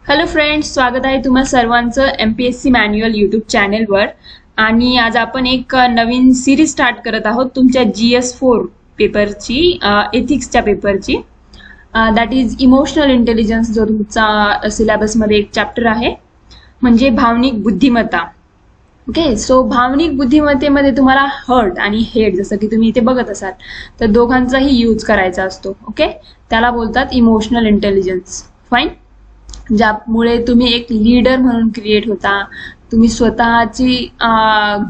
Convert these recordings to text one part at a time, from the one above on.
Hello friends, स्वागत आहे तुम्हा सर्वांचं MPSC मॅन्युअल यूट्यूब चॅनेलवर. आणि आज आपण एक नवीन सिरीज स्टार्ट करत आहोत तुमच्या GS4 पेपरची, एथिक्सच्या पेपरची. दॅट इज इमोशनल इंटेलिजन्स, जो तुमचा सिलेबसमध्ये एक चॅप्टर आहे, म्हणजे भावनिक बुद्धिमत्ता. ओके, सो भावनिक बुद्धिमत्तेमध्ये तुम्हाला हर्ट आणि हेड, जसं की तुम्ही इथे बघत असाल, तर दोघांचाही यूज करायचा असतो. ओके, त्याला बोलतात इमोशनल इंटेलिजन्स. फाईन. ज्यामुळे तुम्ही एक लीडर म्हणून क्रिएट होता. तुम्ही स्वतःची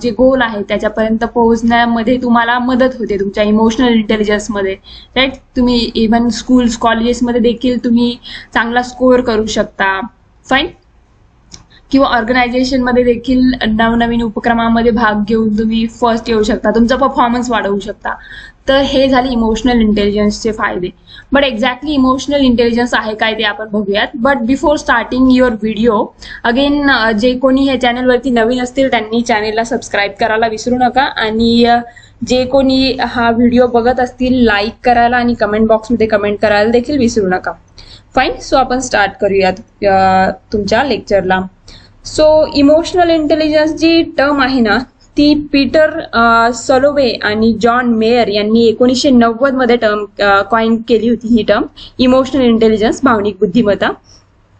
जे गोल आहे त्याच्यापर्यंत पोहोचण्यामध्ये तुम्हाला मदत होते तुमच्या इमोशनल इंटेलिजन्समध्ये. राईट. तुम्ही इव्हन स्कूल्स कॉलेजेसमध्ये देखील तुम्ही चांगला स्कोअर करू शकता. फाईन. किंवा ऑर्गनायझेशनमध्ये देखील नवनवीन उपक्रमामध्ये भाग घेऊन तुम्ही फर्स्ट येऊ शकता, तुमचा परफॉर्मन्स वाढवू शकता. तर हे झाले इमोशनल इंटेलिजन्सचे फायदे. बट एक्झॅक्टली इमोशनल इंटेलिजन्स आहे काय ते आपण बघूयात. But before starting your video, again जे कोणी हे चॅनलवरती नवीन असतील त्यांनी चॅनेलला सबस्क्राईब करायला विसरू नका. आणि जे कोणी हा व्हिडिओ बघत असतील, लाईक करायला आणि कमेंट बॉक्समध्ये कमेंट करायला देखील विसरू नका. फाईन. सो आपण स्टार्ट करूयात तुमच्या लेक्चरला. सो इमोशनल इंटेलिजन्स जी टर्म आहे ना, ती पीटर सलोवे आणि जॉन मेयर यांनी 1990 मध्ये टर्म कॉइन केली होती. ही टर्म इमोशनल इंटेलिजन्स, भावनिक बुद्धिमत्ता.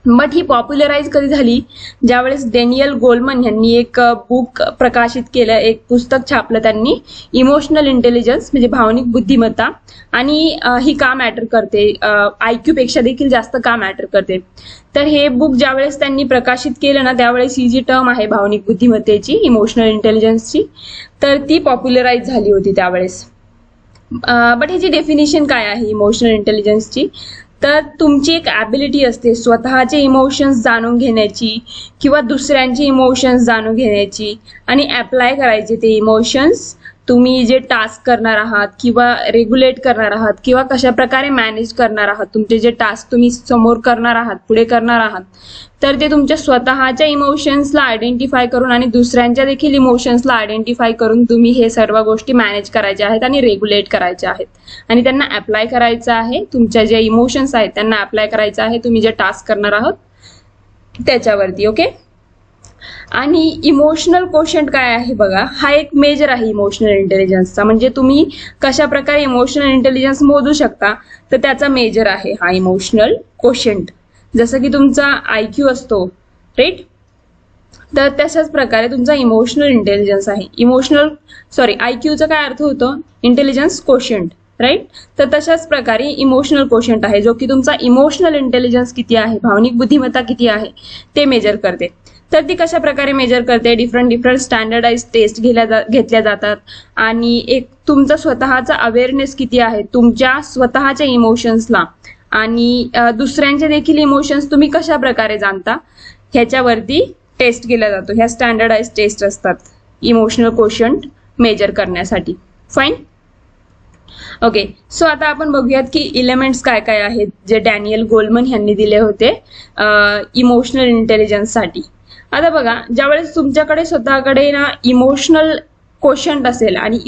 बट ही पॉप्युलराइज कधी झाली, ज्यावेळेस डॅनियल गोलमन यांनी एक बुक प्रकाशित केलं, एक पुस्तक छापलं त्यांनी, इमोशनल इंटेलिजन्स म्हणजे भावनिक बुद्धिमत्ता. आणि ही का मॅटर करते, IQ पेक्षा देखील जास्त का मॅटर करते. तर हे बुक ज्यावेळेस त्यांनी प्रकाशित केलं ना, त्यावेळेस ही जी टर्म आहे भावनिक बुद्धिमत्तेची, इमोशनल इंटेलिजन्सची, तर ती पॉप्युलराइज झाली होती त्यावेळेस. बट ह्याची डेफिनेशन काय आहे इमोशनल इंटेलिजन्सची, तर तुमची एक ॲबिलिटी असते स्वतःचे इमोशन्स जाणून घेण्याची किंवा दुसऱ्यांचे इमोशन्स जाणून घेण्याची आणि ॲप्लाय करायचे ते इमोशन्स. तुम्ही जे टास्क करणार आहात किंवा रेग्युलेट करणार आहात किंवा कशा प्रकारे मॅनेज करणार आहात, तुमचे जे टास्क तुम्ही समोर करणार आहात, पुढे करणार आहात, तर ते तुमच्या स्वतःच्या इमोशन्सला आयडेंटिफाय करून आणि दुसऱ्यांच्या देखील इमोशन्सला आयडेंटिफाय करून तुम्ही हे सर्व गोष्टी मॅनेज करायच्या आहेत आणि रेग्युलेट करायच्या आहेत आणि त्यांना अप्लाय करायचं आहे. तुमच्या जे इमोशन्स आहेत त्यांना अप्लाय करायचं आहे तुम्ही जे टास्क करणार आहात त्याच्यावरती. ओके. आणि इमोशनल कोशंट काय आहे बघा, हा एक मेजर आहे इमोशनल इंटेलिजन्सचा. म्हणजे तुम्ही कशा प्रकारे इमोशनल इंटेलिजन्स मोजू शकता, तर त्याचा मेजर आहे हा इमोशनल कोशंट. जसं की तुमचा IQ असतो, राईट, तर तशाच प्रकारे तुमचा इमोशनल इंटेलिजन्स आहे. IQचा काय अर्थ होतो, इंटेलिजन्स कोशंट, राईट. तर तशाच प्रकारे इमोशनल कोशंट आहे, जो की तुमचा इमोशनल इंटेलिजन्स किती आहे, भावनिक बुद्धिमत्ता किती आहे ते मेजर करते. तर ती कशा प्रकारे मेजर करते, डिफरंट स्टँडर्डाइज टेस्ट घेतल्या जातात. आणि एक तुमचा स्वतःचा अवेअरनेस किती आहे तुमच्या स्वतःच्या इमोशन्सला आणि दुसऱ्यांचे देखील इमोशन्स तुम्ही कशा प्रकारे जाणता ह्याच्यावरती टेस्ट केला जातो. ह्या स्टँडर्डाइज टेस्ट असतात इमोशनल कोशंट मेजर करण्यासाठी. फाईन. ओके. सो आता आपण बघूयात की एलिमेंट्स काय काय आहेत जे डॅनियल गोलमन यांनी दिले होते इमोशनल इंटेलिजन्ससाठी. आता बघा, ज्यावेळेस तुमच्याकडे स्वतःकडे ना इमोशनल कोशंट असेल आणि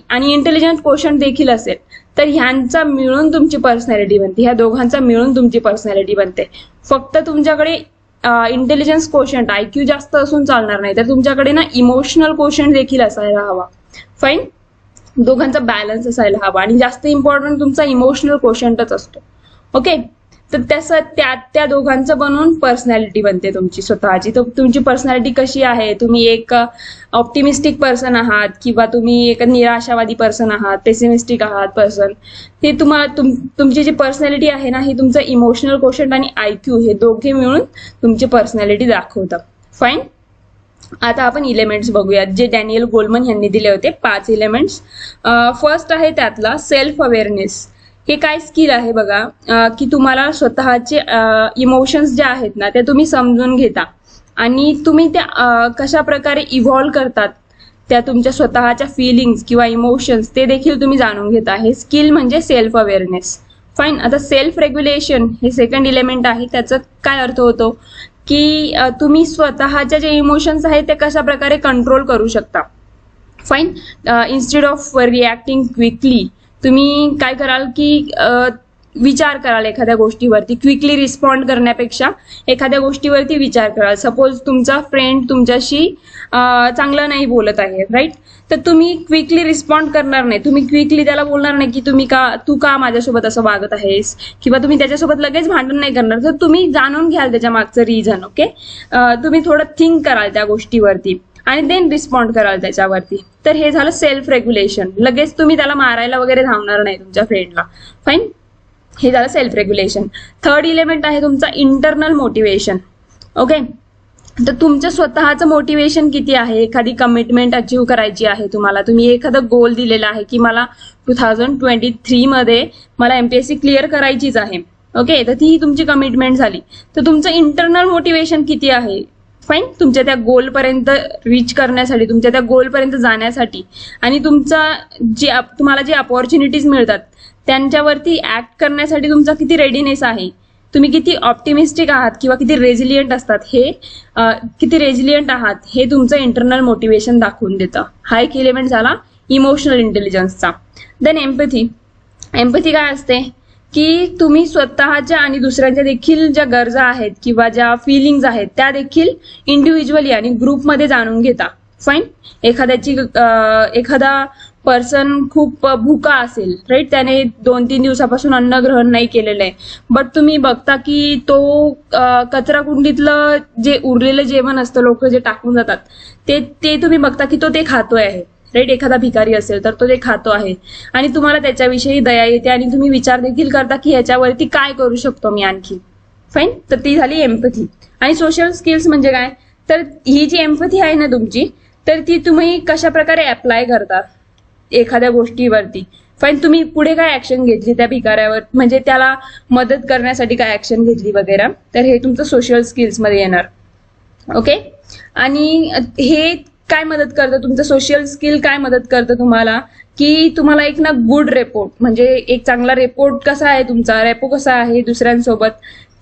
आणि इंटेलिजन्स कोशंट देखील असेल, तर ह्यांचा मिळून तुमची पर्सनॅलिटी बनते. ह्या दोघांचा मिळून तुमची पर्सनॅलिटी बनते. फक्त तुमच्याकडे इंटेलिजन्स कोशंट IQ जास्त असून चालणार नाही, तर तुमच्याकडे ना इमोशनल कोशंट देखील असायला हवा. फाईन. दोघांचा बॅलन्स असायला हवा आणि जास्त इम्पॉर्टंट तुमचा इमोशनल कोशंटच असतो. ओके. तर त्या दोघांचं बनवून पर्सनॅलिटी बनते तुमची स्वतःची. तर तुमची पर्सनॅलिटी कशी आहे, तुम्ही एक ऑप्टिमिस्टिक पर्सन आहात किंवा तुम्ही एक निराशावादी पर्सन आहात, पेसिमिस्टिक आहात पर्सन, ते तुमची जी पर्सनॅलिटी आहे ना, ही तुमचं इमोशनल कोशंट आणि IQ हे दोघे मिळून तुमची पर्सनॅलिटी दाखवतात. फाईन. आता आपण इलेमेंट्स बघूयात जे डॅनियल गोलमन यांनी दिले होते, 5 इलेमेंट्स. फर्स्ट आहे त्यातला सेल्फ अवेअरनेस. हे काय स्किल आहे बघा, की तुम्हाला स्वतःचे इमोशन्स जे आहेत ना ते तुम्ही समजून घेता आणि तुम्ही त्या कशा प्रकारे इव्हॉल्व करतात, त्या तुमच्या स्वतःच्या फिलिंग्स किंवा इमोशन्स ते देखील तुम्ही जाणून घेता. हे स्किल म्हणजे सेल्फ अवेअरनेस. फाईन. आता सेल्फ रेग्युलेशन हे सेकंड इलेमेंट आहे. त्याचा काय अर्थ होतो की तुम्ही स्वतःच्या जे इमोशन्स आहेत ते कशा प्रकारे कंट्रोल करू शकता. Fine. Instead of reacting quickly, तुम्ही काय कराल की विचार कराल एखाद्या गोष्टीवरती, क्विकली रिस्पॉन्ड करण्यापेक्षा एखाद्या गोष्टीवरती विचार कराल. सपोज तुमचा फ्रेंड तुमच्याशी चांगलं नाही बोलत आहे, राईट, तर तुम्ही क्विकली रिस्पॉन्ड करणार नाही. तुम्ही क्विकली त्याला बोलणार नाही की तू का माझ्यासोबत असं वागत आहेस, किंवा तुम्ही त्याच्यासोबत लगेच भांडण नाही करणार. तर तुम्ही जाणून घ्याल त्याच्या मागचं रिझन. ओके, तुम्ही थोडं थिंक कराल त्या गोष्टीवरती आणि देन रिस्पॉन्ड कराल त्याच्यावरती. तर हे झालं सेल्फ रेग्युलेशन. लगेच तुम्ही त्याला मारायला वगैरे धावणार नाही तुमच्या फ्रेंडला. फाईन, हे झालं सेल्फ रेग्युलेशन. थर्ड इलेमेंट आहे तुमचा इंटरनल मोटिवेशन. ओके, तर तुमचं स्वतःचं मोटिवेशन किती आहे. एखादी कमिटमेंट अचीव्ह करायची आहे तुम्हाला, तुम्ही एखादा गोल दिलेला आहे की मला 2023 मध्ये मला एमपीएससी क्लिअर करायचीच आहे. ओके, तर ती तुमची कमिटमेंट झाली. तर तुमचं इंटरनल मोटिवेशन किती आहे. फाईन, तुमच्या त्या गोलपर्यंत रीच करण्यासाठी, तुमच्या त्या गोलपर्यंत जाण्यासाठी आणि तुम्हाला जे अपॉर्च्युनिटीज मिळतात त्यांच्यावरती ऍक्ट करण्यासाठी तुमचा किती रेडीनेस आहे. तुम्ही किती ऑप्टिमिस्टिक आहात किंवा किती रेझिलियंट असतात, किती रेझिलियंट आहात हे तुमचं इंटरनल मोटिवेशन दाखवून देतं. हा एक एलिमेंट झाला इमोशनल इंटेलिजन्सचा. Then empathy. एम्पथी काय असते की तुम्ही स्वतःच्या आणि दुसऱ्यांच्या देखील ज्या गरजा आहेत किंवा ज्या फिलिंग्ज आहेत त्या देखील इंडिव्हिज्युअली आणि ग्रुपमध्ये जाणून घेता. फाईन, एखादा पर्सन खूप भुका असेल, राईट, त्याने 2-3 दिवसापासून अन्न ग्रहण नाही केलेलं आहे, बट तुम्ही बघता की तो कचरा कुंडीतलं जे उरलेलं जेवण असतं लोक जे टाकून जातात ते तुम्ही बघता की तो ते खातोय आहे, राईट. एखादा भिकारी असेल तर तो ते खातो आहे आणि तुम्हाला त्याच्याविषयी दया येते आणि तुम्ही विचार देखील करता की ह्याच्यावरती काय करू शकतो मी आणखी. फाईन, तर ती झाली एम्पथी. आणि सोशल स्किल्स म्हणजे काय, तर ही जी एम्पथी आहे ना तुमची, तर ती तुम्ही कशा प्रकारे अप्लाय करता एखाद्या गोष्टीवरती. फाईन, तुम्ही पुढे काय ऍक्शन घेतली त्या भिकाऱ्यावर, म्हणजे त्याला मदत करण्यासाठी काय ऍक्शन घेतली वगैरे, तर हे तुमचं सोशल स्किल्स मध्ये येणार. ओके, आणि हे काय मदत करतं, तुमचं सोशल स्किल काय मदत करतं तुम्हाला, की तुम्हाला एक ना गुड रेपोर्ट, म्हणजे एक चांगला रेपोर्ट कसा आहे तुमचा, रेपो कसा आहे दुसऱ्यांसोबत,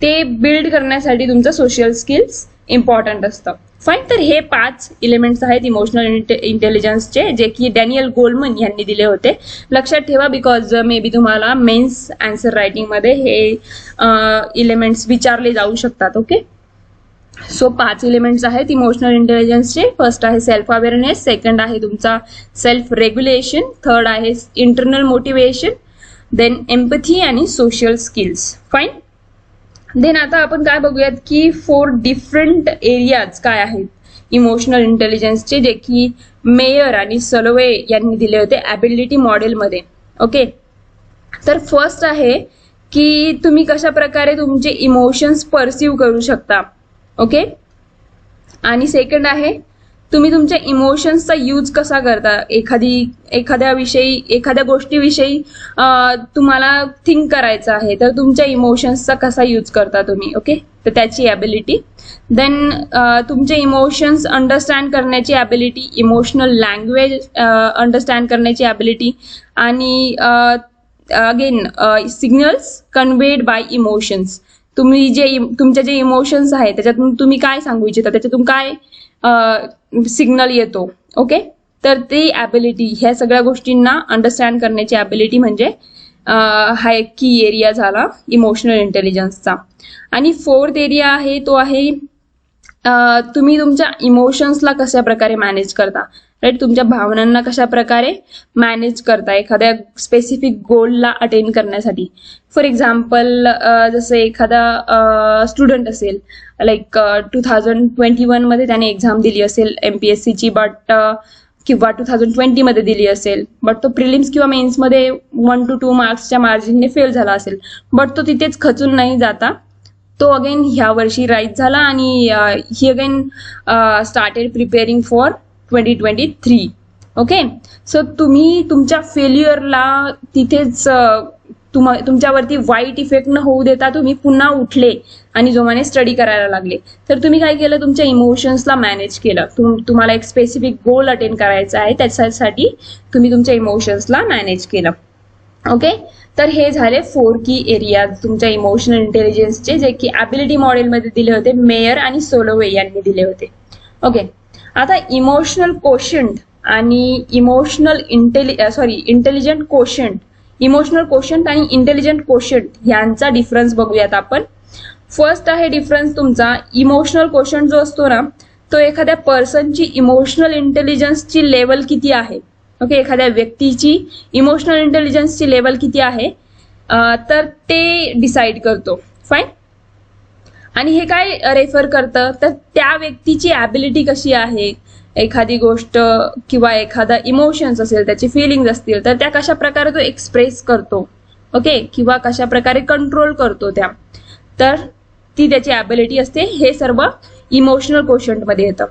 ते बिल्ड करण्यासाठी तुमचं सोशल स्किल्स इम्पॉर्टंट असतं. फाईन, तर हे 5 एलिमेंट्स आहेत इमोशनल इंटेलिजन्सचे, जे की डॅनियल गोलमन यांनी दिले होते. लक्षात ठेवा, बिकॉज मे बी तुम्हाला मेन्स आन्सर रायटिंग मध्ये हे एलिमेंट्स विचारले जाऊ शकतात. ओके, सो 5 एलिमेंट्स आहेत इमोशनल इंटेलिजन्सचे. फर्स्ट आहे सेल्फ अवेअरनेस, सेकंड आहे तुमचा सेल्फ रेग्युलेशन, थर्ड आहे इंटरनल मोटिवेशन, देन एम्पथी आणि सोशल स्किल्स. फाईन, देन आता आपण काय बघूयात की 4 डिफरंट एरियाज काय आहेत इमोशनल इंटेलिजन्सचे, जे की मेयर आणि सलोवे यांनी दिले होते ॲबिलिटी मॉडेलमध्ये. ओके, तर फर्स्ट आहे की तुम्ही कशा प्रकारे तुमचे इमोशन्स परसिव्ह करू शकता. ओके, आणि सेकंड आहे तुम्ही तुमच्या इमोशन्सचा यूज कसा करता. एखाद्या गोष्टीविषयी तुम्हाला थिंक करायचं आहे तर तुमच्या इमोशन्सचा कसा यूज करता तुम्ही. ओके, तर त्याची ॲबिलिटी. देन तुमचे इमोशन्स अंडरस्टँड करण्याची ॲबिलिटी, इमोशनल लँग्वेज अंडरस्टँड करण्याची ॲबिलिटी, आणि again signals conveyed bye emotions. तुमचे जे इमोशन्स आहेत त्याच्यातून तुम्ही काय सांगू इच्छिता, त्याच्यातून काय सिग्नल येतो. ओके, तर ती ॲबिलिटी, ह्या सगळ्या गोष्टींना अंडरस्टँड करण्याची ॲबिलिटी म्हणजे हा एक की एरिया झाला इमोशनल इंटेलिजन्सचा. आणि 4th एरिया आहे तो आहे तुम्ही तुमच्या इमोशन्सला कशा प्रकारे मॅनेज करता, राईट. तुमच्या भावनांना कशा प्रकारे मॅनेज करता एखाद्या स्पेसिफिक गोलला अटेन करण्यासाठी. फॉर एक्झाम्पल, जसं एखादा स्टुडंट असेल, लाईक 2021 मध्ये त्याने एक्झाम दिली असेल एमपीएससीची, बट किंवा 2020 मध्ये दिली असेल, बट तो प्रिलिम्स किंवा मेन्समध्ये 1 to 2 मार्क्सच्या मार्जिनने फेल झाला असेल, बट तो तिथेच खचून नाही जाता, तो अगेन ह्या वर्षी राईज झाला आणि he again started preparing for 2023. Okay, so तुम्ही तुमच्या फेल्युअरला तिथेच तुमच्यावरती वाईट इफेक्ट न होऊ देता तुम्ही पुन्हा उठले आणि जोमाने स्टडी करायला लागले. तर तुम्ही काय केलं, तुमच्या इमोशन्सला मॅनेज केलं. तुम्हाला एक स्पेसिफिक गोल अटेन करायचा आहे, त्याच्यासाठी तुम्ही तुमच्या इमोशन्सला मॅनेज केलं. ओके, तर हे झाले 4 की एरियाज तुमच्या इमोशनल इंटेलिजन्सचे, जे की ॲबिलिटी मॉडेलमध्ये दिले होते, मेयर आणि सोलोवे यांनी दिले होते. ओके, आता इमोशनल कोशंट आणि इंटेलिजंट कोशंट इमोशनल कोशंट आणि इंटेलिजंट कोशंट यांचा डिफरन्स बघूयात आपण. फर्स्ट आहे डिफरन्स तुमचा इमोशनल कोशंट जो असतो ना, तो एखाद्या पर्सनची इमोशनल इंटेलिजन्सची लेवल किती आहे. ओके, एखाद्या व्यक्तीची इमोशनल इंटेलिजन्सची लेवल किती आहे तर ते डिसाइड करतो. फाईन. आणि हे काय रेफर करतं तर त्या व्यक्तीची ॲबिलिटी कशी आहे, एखादी गोष्ट किंवा एखादा इमोशन्स असेल, त्याचे फिलिंग्स असतील तर त्या कशा प्रकारे तो एक्सप्रेस करतो. ओके, किंवा कशा प्रकारे कंट्रोल करतो त्या, तर ती त्याची ॲबिलिटी असते. हे सर्व इमोशनल कोशंटमध्ये येतं.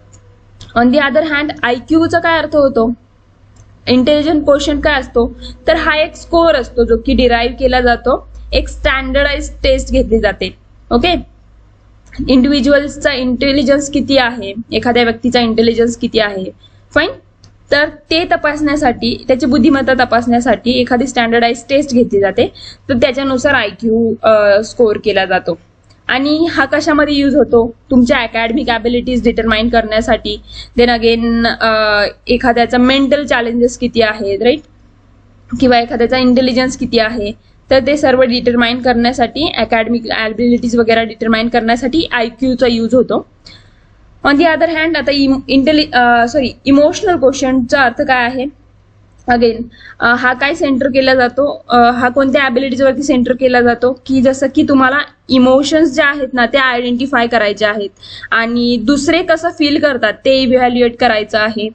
ऑन दी अदर हँड IQचा काय अर्थ होतो, इंटेलिजंट कोशंट काय असतो तर हा एक स्कोअर असतो जो की डिराईव्ह केला जातो. एक स्टँडर्डाइज टेस्ट घेतली जाते. ओके, इंडिव्हिज्युअल्सचा इंटेलिजन्स किती आहे, एखाद्या व्यक्तीचा इंटेलिजन्स किती आहे. फाईन. तर ते तपासण्यासाठी, त्याची बुद्धिमत्ता तपासण्यासाठी एखादी स्टँडर्डाइज टेस्ट घेतली जाते. तर त्याच्यानुसार IQ स्कोअर केला जातो. आणि हा कशामध्ये यूज होतो, तुमच्या अकॅडमिक ॲबिलिटीज डिटरमाइन करण्यासाठी. देन अगेन एखाद्याचा मेंटल चॅलेंजेस किती आहेत, राईट, किंवा एखाद्याचा इंटेलिजन्स किती आहे, तर ते सर्व डिटरमाइन करण्यासाठी, अकॅडमिक ॲबिलिटीज वगैरे डिटरमाइन करण्यासाठी IQचा यूज होतो. ऑन दी अदर हँड आता इमोशनल कोशंटचा अर्थ काय आहे. अगेन हा काय सेंटर केला जातो, हा कोणत्या ॲबिलिटीजवरती सेंटर केला जातो की जसं की तुम्हाला इमोशन्स जे आहेत ना ते आयडेंटिफाय करायचे आहेत आणि दुसरे कसं फील करतात ते इव्हॅल्युएट करायचं आहे.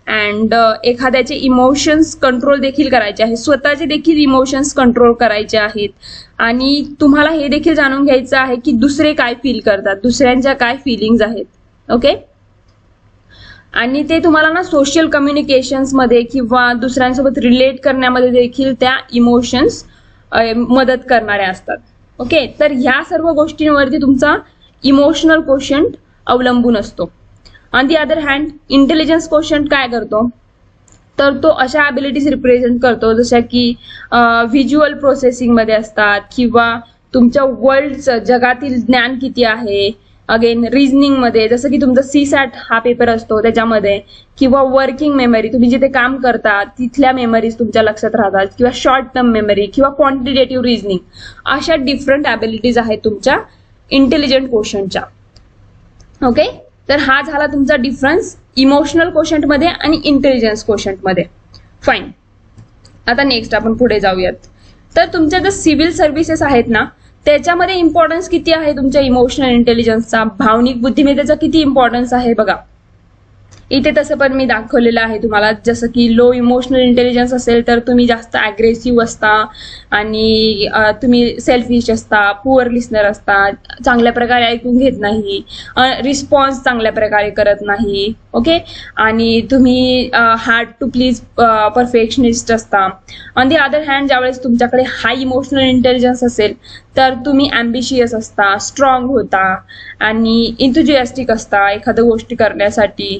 अँड एखाद्याचे इमोशन्स कंट्रोल देखील करायचे आहे, स्वतःचे देखील इमोशन्स कंट्रोल करायचे आहेत. आणि तुम्हाला हे देखील जाणून घ्यायचं आहे की दुसरे काय फील करतात, दुसऱ्यांच्या काय फिलिंग्ज आहेत. ओके, आणि ते तुम्हाला ना सोशल कम्युनिकेशन्समध्ये किंवा दुसऱ्यांसोबत रिलेट करण्यामध्ये देखील त्या इमोशन्स मदत करणाऱ्या असतात. ओके, तर ह्या सर्व गोष्टींवरती तुमचा इमोशनल कोशंट अवलंबून असतो. On the other hand intelligence quotient काय करतो तर तो अशा ॲबिलिटीज रिप्रेझेंट करतो जशा की व्हिज्युअल प्रोसेसिंगमध्ये असतात, किंवा तुमच्या वर्ल्डचं, जगातील ज्ञान किती आहे. अगेन रिझनिंगमध्ये, जसं की तुमचा CSAT हा पेपर असतो त्याच्यामध्ये, किंवा वर्किंग मेमरी, तुम्ही जिथे काम करता तिथल्या मेमरीज तुमच्या लक्षात राहतात, किंवा शॉर्ट टर्म मेमरी, किंवा क्वांटिटेटिव्ह रिझनिंग. अशा डिफरंट ॲबिलिटीज आहेत तुमच्या इंटेलिजंट कोशंटच्या. ओके, तर हा झाला तुमचा डिफरन्स इमोशनल कोशंटमध्ये आणि इंटेलिजन्स कोशंटमध्ये. फाईन. आता नेक्स्ट आपण पुढे जाऊयात. तर तुमच्या ज्या सिव्हिल सर्व्हिसेस आहेत ना त्याच्यामध्ये इम्पॉर्टन्स किती आहे तुमच्या इमोशनल इंटेलिजन्सचा, भावनिक बुद्धिमत्तेचा किती इम्पॉर्टन्स आहे बघा. इथे तसं पण मी दाखवलेलं आहे तुम्हाला. जसं की लो इमोशनल इंटेलिजन्स असेल तर तुम्ही जास्त अग्रेसिव्ह असता आणि तुम्ही सेल्फिश असता, पुअर लिस्नर असता, चांगल्या प्रकारे ऐकून घेत नाही, रिस्पॉन्स चांगल्या प्रकारे करत नाही. ओके, आणि तुम्ही हार्ड टू प्लीज परफेक्शनिस्ट असता. ऑन दी अदर हँड ज्यावेळेस तुमच्याकडे हाय इमोशनल इंटेलिजन्स असेल तर तुम्ही ॲम्बिशियस असता, स्ट्रॉंग होता आणि इंथुजियास्टिक असता एखाद्या गोष्टी करण्यासाठी,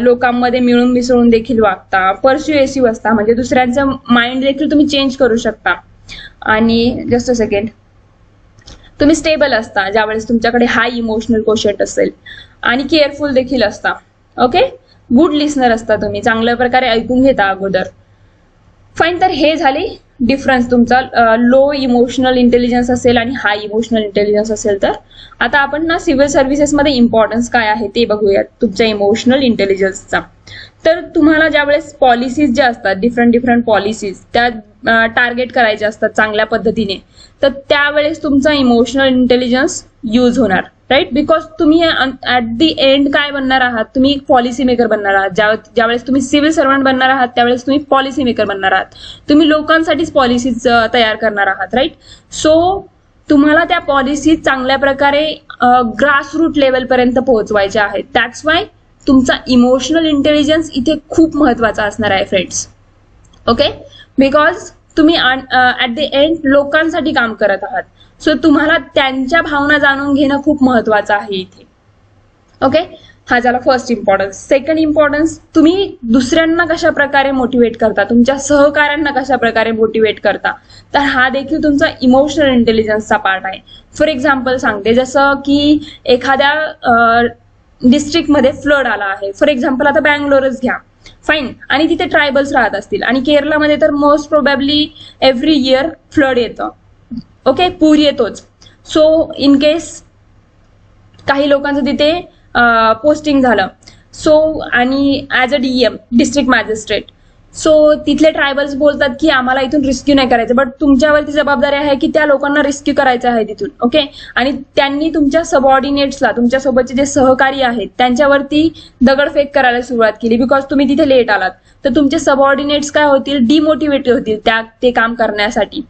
लोकांमध्ये मिळून मिसळून देखील वागता, पर्स्युएसिव्ह असता, म्हणजे दुसऱ्यांचं माइंड देखील तुम्ही चेंज करू शकता. आणि जस्ट अ सेकंड, तुम्ही स्टेबल असता ज्यावेळेस तुमच्याकडे हाय इमोशनल कोशंट असेल, आणि केअरफुल देखील असता. ओके, गुड लिस्नर असता, तुम्ही चांगल्या प्रकारे ऐकून घेता अगोदर. फाईन. तर हे झाले डिफरन्स तुमचा लो इमोशनल इंटेलिजन्स असेल आणि हाय इमोशनल इंटेलिजन्स असेल तर. आता आपण ना सिव्हिल सर्व्हिसेसमध्ये इम्पॉर्टन्स काय आहे ते बघूयात तुमच्या इमोशनल इंटेलिजन्सचा. तर तुम्हाला ज्यावेळेस पॉलिसीज ज्या असतात, डिफरंट पॉलिसीज त्या टार्गेट करायच्या असतात चांगल्या पद्धतीने, तर त्यावेळेस तुमचा इमोशनल इंटेलिजन्स यूज होणार. राईट, बिकॉज तुम्ही ऍट दी एंड काय बनणार आहात, तुम्ही एक पॉलिसी मेकर बनणार आहात. ज्यावेळेस तुम्ही सिव्हिल सर्वंट बनणार आहात त्यावेळेस तुम्ही पॉलिसी मेकर बनणार आहात. तुम्ही लोकांसाठीच पॉलिसीज तयार करणार आहात. राईट, सो तुम्हाला त्या पॉलिसीज चांगल्या प्रकारे ग्रासरूट लेवलपर्यंत पोहोचवायच्या आहेत. दॅट्स वाय तुमचा इमोशनल इंटेलिजन्स इथे खूप महत्वाचा असणार आहे फ्रेंड्स. ओके, बिकॉज तुम्ही ऍट द एंड लोकांसाठी काम करत आहात. सो तुम्हाला त्यांच्या भावना जाणून घेणं खूप महत्वाचं आहे इथे. ओके, हा झाला फर्स्ट इम्पॉर्टन्स. सेकंड इम्पॉर्टन्स, तुम्ही दुसऱ्यांना कशा प्रकारे मोटिवेट करता, तुमच्या सहकाऱ्यांना कशा प्रकारे मोटिवेट करता, तर हा देखील तुमचा इमोशनल इंटेलिजन्सचा पार्ट आहे. फॉर एक्झाम्पल सांगते, जसं की एखाद्या डिस्ट्रिक्टमध्ये फ्लड आला आहे. फॉर एक्झाम्पल आता बँगलोरच घ्या. फाईन. आणि तिथे ट्रायबल्स राहत असतील आणि केरळमध्ये तर most probably every year flood येतं. ओके, पूर येतोच. सो इन केस काही लोकांचं तिथे पोस्टिंग झालं, सो आणि as a DM district magistrate, so तिथले ट्रायबल्स बोलतात की आम्हाला इथून रिस्क्यू नाही करायचं, बट तुमच्यावरती जबाबदारी आहे की त्या लोकांना रिस्क्यू करायचं आहे तिथून. ओके, आणि त्यांनी तुमच्या सबऑर्डिनेट्सला, तुमच्यासोबतचे जे सहकारी आहेत त्यांच्यावरती दगडफेक करायला सुरुवात केली बिकॉज तुम्ही तिथे लेट आलात. तर तुमचे सबऑर्डिनेट्स काय होतील, डिमोटिवेट होतील ते काम करण्यासाठी.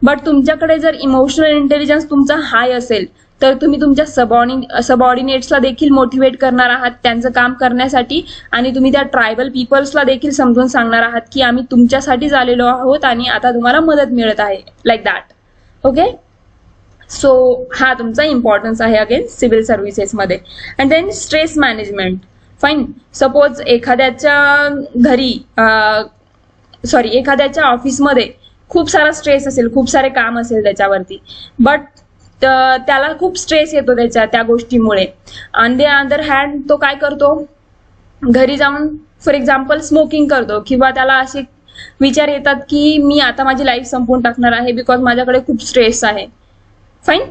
बट तुमच्याकडे जर इमोशनल इंटेलिजन्स तुमचा हाय असेल तर तुम्ही तुमच्या सबऑर्डिनेट्सला देखील मोटिवेट करणार आहात त्यांचं काम करण्यासाठी, आणि तुम्ही त्या ट्रायबल पीपल्सला देखील समजून सांगणार आहात की आम्ही तुमच्यासाठीच आलेलो आहोत आणि आता तुम्हाला मदत मिळत आहे, लाईक दॅट. ओके, सो हा तुमचा इम्पॉर्टन्स आहे अगेन सिव्हिल सर्व्हिसेसमध्ये. And then stress management. Fine, suppose एखाद्याच्या घरी एखाद्याच्या ऑफिसमध्ये खूप सारा स्ट्रेस असेल, खूप सारे काम असेल त्याच्यावरती, बट त्याला खूप स्ट्रेस येतो त्या गोष्टीमुळे. ऑन द अदर हँड तो काय करतो, घरी जाऊन फॉर एक्झाम्पल स्मोकिंग करतो, किंवा त्याला असे विचार येतात की मी आता माझी लाईफ संपवून टाकणार आहे बिकॉज माझ्याकडे खूप स्ट्रेस आहे. फाईन,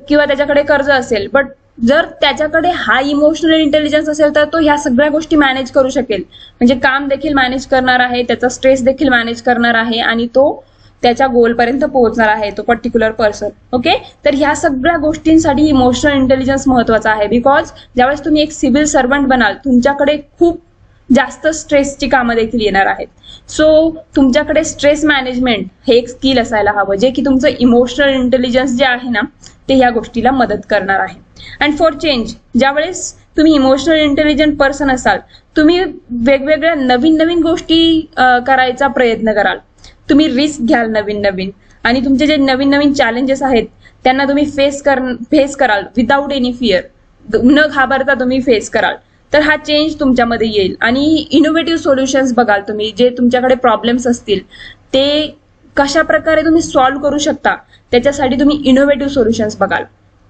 किंवा त्याच्याकडे कर्ज असेल, बट जर त्याच्याकडे हा इमोशनल इंटेलिजन्स असेल तर तो ह्या सगळ्या गोष्टी मॅनेज करू शकेल. म्हणजे काम देखील मॅनेज करणार आहे, त्याचा स्ट्रेस देखील मॅनेज करणार आहे, आणि तो त्याच्या गोलपर्यंत पोहोचणार आहे, तो पर्टिक्युलर पर्सन. ओके, तर ह्या सगळ्या गोष्टींसाठी इमोशनल इंटेलिजन्स महत्वाचा आहे. बिकॉज ज्यावेळेस तुम्ही एक सिव्हिल सर्वंट बनाल, तुमच्याकडे खूप जास्त स्ट्रेसची कामं देखील येणार आहेत. सो तुमच्याकडे स्ट्रेस मॅनेजमेंट हे एक स्किल असायला हवं, जे की तुमचं इमोशनल इंटेलिजन्स जे आहे ना ते ह्या गोष्टीला मदत करणार आहे. अँड फॉर चेंज, ज्यावेळेस तुम्ही इमोशनल इंटेलिजंट पर्सन असाल, तुम्ही वेगवेगळ्या नवीन गोष्टी करायचा प्रयत्न कराल, तुम्ही रिस्क घ्याल नवीन, आणि तुमचे जे नवीन चॅलेंजेस आहेत त्यांना तुम्ही फेस कराल विदाऊट एनी फिअर, न घाबरता तुम्ही फेस कराल. तर हा चेंज तुमच्यामध्ये येईल, आणि इनोव्हेटिव्ह सोल्युशन्स बघाल तुम्ही. जे तुमच्याकडे प्रॉब्लेम्स असतील ते कशा प्रकारे तुम्ही सॉल्व्ह करू शकता, त्याच्यासाठी तुम्ही इनोव्हेटिव्ह सोल्युशन्स बघाल.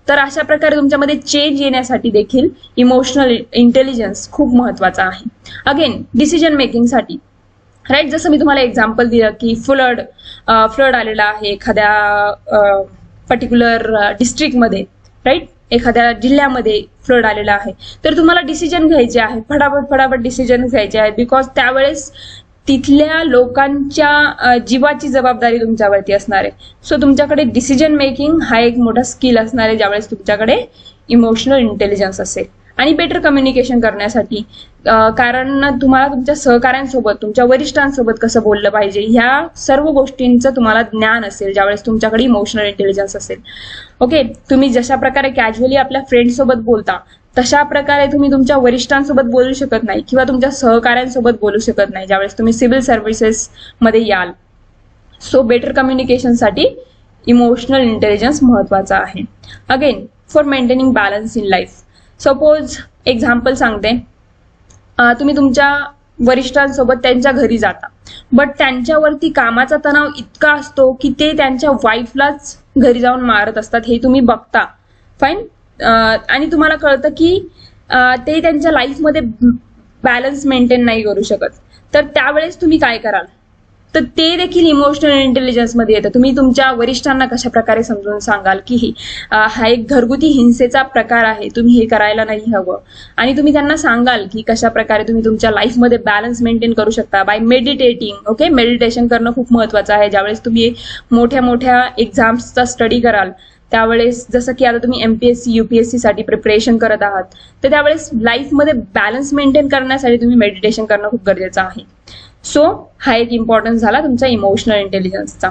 तर अशा प्रकारे तुमच्यामध्ये चेंज येण्यासाठी देखील इमोशनल इंटेलिजन्स खूप महत्वाचा आहे. अगेन डिसिजन मेकिंगसाठी, राईट, जसं मी तुम्हाला एक्झाम्पल दिलं की फ्लड आलेला आहे एखाद्या पर्टिक्युलर डिस्ट्रिक्टमध्ये, राईट, एखाद्या जिल्ह्यामध्ये फ्लड आलेला आहे, तर तुम्हाला डिसिजन घ्यायचे आहे, फटाफट डिसिजन घ्यायचे आहेत, बिकॉज त्यावेळेस तिथल्या लोकांच्या जीवाची जबाबदारी तुमच्यावरती असणार आहे. सो तुमच्याकडे डिसिजन मेकिंग हा एक मोठा स्किल असणार आहे ज्यावेळेस तुमच्याकडे इमोशनल इंटेलिजन्स असेल. आणि बेटर कम्युनिकेशन करण्यासाठी, कारण तुम्हाला तुमच्या सहकाऱ्यांसोबत, तुमच्या वरिष्ठांसोबत कसं बोललं पाहिजे ह्या सर्व गोष्टींचं तुम्हाला ज्ञान असेल ज्यावेळेस तुमच्याकडे इमोशनल इंटेलिजन्स असेल. ओके, तुम्ही जशा प्रकारे कॅज्युअली आपल्या फ्रेंड्ससोबत बोलता तशा प्रकारे तुम्ही तुमच्या वरिष्ठांसोबत बोलू शकत नाही किंवा तुमच्या सहकाऱ्यांसोबत बोलू शकत नाही ज्यावेळेस तुम्ही सिव्हिल सर्व्हिसेस मध्ये याल. सो बेटर कम्युनिकेशनसाठी इमोशनल इंटेलिजन्स महत्वाचा आहे. Again for maintaining balance in life, suppose example सांगते, तुम्ही तुमच्या वरिष्ठांसोबत त्यांच्या घरी जाता, बट त्यांच्यावरती कामाचा तणाव इतका असतो की ते त्यांच्या वाईफलाच घरी जाऊन मारत असतात, हे तुम्ही बघता. फाईन, आणि तुम्हाला कळतं की ते त्यांच्या लाईफमध्ये बॅलन्स मेंटेन नाही करू शकत, तर त्यावेळेस तुम्ही काय कराल, तर ते देखील इमोशनल इंटेलिजन्स मध्ये येतं. तुम्ही तुमच्या वरिष्ठांना कशा प्रकारे समजून सांगाल की हा एक घरगुती हिंसेचा प्रकार आहे, तुम्ही हे करायला नाही हवं, आणि तुम्ही त्यांना सांगाल की कशा प्रकारे तुम्ही तुमच्या लाईफमध्ये बॅलन्स मेंटेन करू शकता बाय मेडिटेटिंग. ओके, मेडिटेशन करणं खूप महत्वाचं आहे. ज्यावेळेस तुम्ही मोठ्या एक्झाम्सचा स्टडी कराल त्यावेळेस, जसं की आता तुम्ही MPSC UPSC साठी प्रिपरेशन करत आहात, तर त्यावेळेस लाईफमध्ये बॅलन्स मेंटेन करण्यासाठी तुम्ही मेडिटेशन करणं खूप गरजेचं आहे. सो हा एक इम्पॉर्टन्स झाला तुमचा इमोशनल इंटेलिजन्सचा.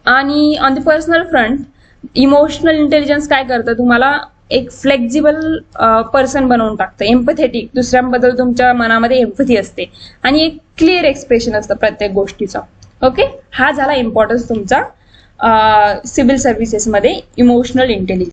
आणि on the personal front, emotional intelligence काय करतं, तुम्हाला एक फ्लेक्झिबल पर्सन बनवून टाकतं, एम्पथेटिक, दुसऱ्यांबद्दल तुमच्या मनामध्ये एम्पथी असते, आणि एक क्लिअर एक्सप्रेशन असतं प्रत्येक गोष्टीचा. ओके, हा झाला इम्पॉर्टन्स तुमचा सिव्हिल सर्व्हिसेसमध्ये इमोशनल इंटेलिजन्स.